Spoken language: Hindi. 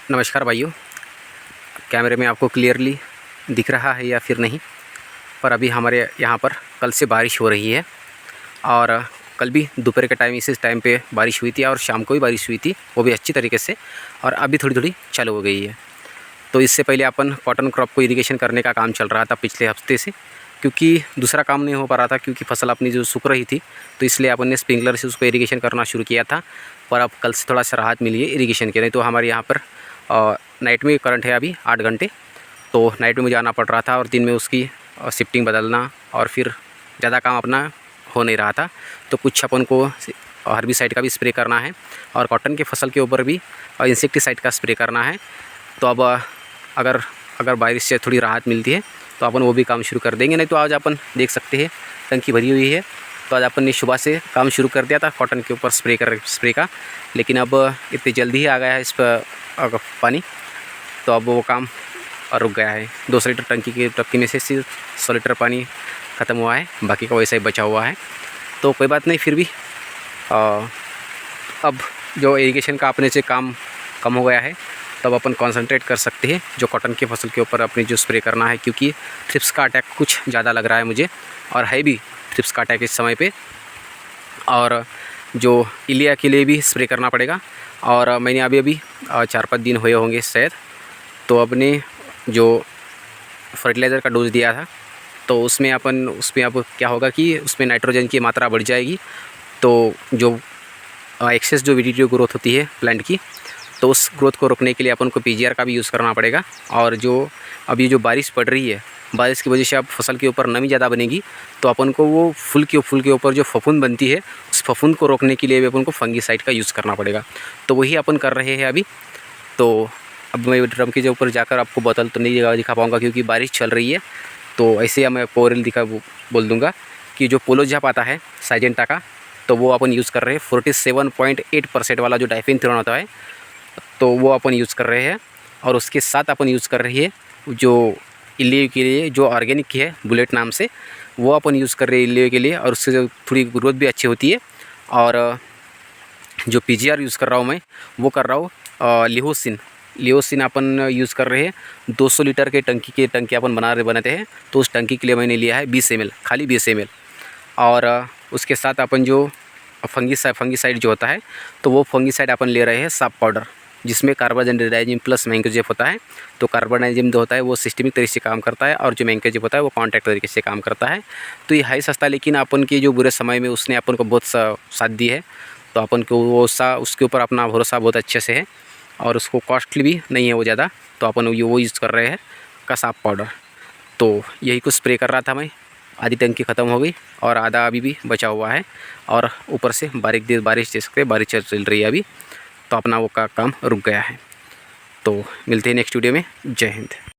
नमस्कार भाइयों, कैमरे में आपको क्लियरली दिख रहा है या फिर नहीं। पर अभी हमारे यहाँ पर कल से बारिश हो रही है और कल भी दोपहर के टाइम इसी टाइम पे बारिश हुई थी और शाम को भी बारिश हुई थी, वो भी अच्छी तरीके से, और अभी थोड़ी थोड़ी चालू हो गई है। तो इससे पहले अपन कॉटन क्रॉप को इरिगेशन करने का काम चल रहा था पिछले हफ्ते से, क्योंकि दूसरा काम नहीं हो पा रहा था, क्योंकि फसल अपनी जो सूख रही थी, तो इसलिए अपन ने स्प्रिंकलर से उसको इरिगेशन करना शुरू किया था। पर अब कल से थोड़ा सा राहत मिली है इरिगेशन के। नहीं तो हमारे यहाँ पर नाइट में करंट है अभी 8 घंटे, तो नाइट में मुझे आना पड़ रहा था और दिन में उसकी शिफ्टिंग बदलना, और फिर ज़्यादा काम अपना हो नहीं रहा था। तो कुछ अपन को हर्बिसाइड का भी स्प्रे करना है और कॉटन के फसल के ऊपर भी इंसेक्टिसाइड का स्प्रे करना है। तो अब अगर बारिश से थोड़ी राहत मिलती है तो अपन वो भी काम शुरू कर देंगे। नहीं तो आज अपन देख सकते हैं टंकी भरी हुई है, तो आज अपन ने सुबह से काम शुरू कर दिया था कॉटन के ऊपर स्प्रे का, लेकिन अब इतनी जल्दी ही आ गया है इस पर पानी, तो अब वो काम रुक गया है। 200 लीटर टंकी में से सिर्फ 100 लीटर पानी ख़त्म हुआ है, बाकी का वैसा ही बचा हुआ है। तो कोई बात नहीं, फिर भी अब जो इरिगेशन का अपने से काम कम हो गया है, तब अपन कंसंट्रेट कर सकते हैं जो कॉटन की फसल के ऊपर अपने जो स्प्रे करना है, क्योंकि थ्रिप्स का अटैक कुछ ज़्यादा लग रहा है मुझे, और है भी थ्रिप्स का अटैक इस समय पे। और जो इलिया के लिए भी स्प्रे करना पड़ेगा। और मैंने अभी 4-5 दिन हुए होंगे शायद, तो अपने जो फर्टिलाइज़र का डोज दिया था, तो उसमें अब क्या होगा कि उसमें नाइट्रोजन की मात्रा बढ़ जाएगी। तो जो एक्सेस जो वीडियो ग्रोथ होती है प्लांट की, तो उस ग्रोथ को रोकने के लिए अपन को पीजीआर का भी यूज़ करना पड़ेगा। और जो अभी जो बारिश पड़ रही है, बारिश की वजह से अब फसल के ऊपर नमी ज़्यादा बनेगी, तो अपन को वो फूल के ऊपर जो फफूंद बनती है, उस फफूंद को रोकने के लिए भी अपन को फंगीसाइड का यूज़ करना पड़ेगा। तो वही अपन कर रहे हैं अभी। तो अब मैं ड्रम के ऊपर जाकर आपको बोतल तो नहीं दिखा पाऊँगा क्योंकि बारिश चल रही है, तो ऐसे ही मैं पोरेल बोल दूँगा कि जो पोलोजाप आता है साइजेंटा का, तो वो अपन यूज़ कर रहे हैं। 47.8% वाला जो डाइफेनथ्रियोन होता है, तो वो अपन यूज़ कर रहे हैं। और उसके साथ अपन यूज़ कर रही है जो इल्लियो के लिए जो ऑर्गेनिक की है बुलेट नाम से, वो अपन यूज़ कर रहे हैं इल्लियो के लिए, और उससे जो थोड़ी ग्रोथ भी अच्छी होती है। और जो पीजीआर यूज़ कर रहा हूँ मैं, वो कर रहा हूँ लिहोसिन अपन यूज़ कर रहे हैं। 200 लीटर के टंकी अपन बनाते हैं, तो उस टंकी के लिए मैंने लिया है 20 ml, खाली 20 ml। और उसके साथ अपन जो फंगीसाइड जो होता है, तो वो फंगीसाइड अपन ले रहे हैं साफ पाउडर, जिसमें कार्बाजेप प्लस मैंकोजेब होता है। तो कार्बाजेप जो होता है वो सिस्टमिक तरीके से काम करता है, और जो मैंकोजेब होता है वो कॉन्टैक्ट तरीके से काम करता है। तो ये है सस्ता, लेकिन अपन के जो बुरे समय में उसने अपन को बहुत साथ दी है, तो अपन को उसके ऊपर अपना भरोसा बहुत अच्छे से है, और उसको कॉस्टली भी नहीं है वो ज़्यादा। तो अपन वो यूज़ कर रहे हैं का साफ पाउडर। तो यही कुछ स्प्रे कर रहा था मैं। आधी टंकी ख़त्म हो गई और आधा अभी भी बचा हुआ है, और ऊपर से बारिश चल रही है अभी, तो अपना वो का काम रुक गया है। तो मिलते हैं नेक्स्ट वीडियो में। जय हिंद।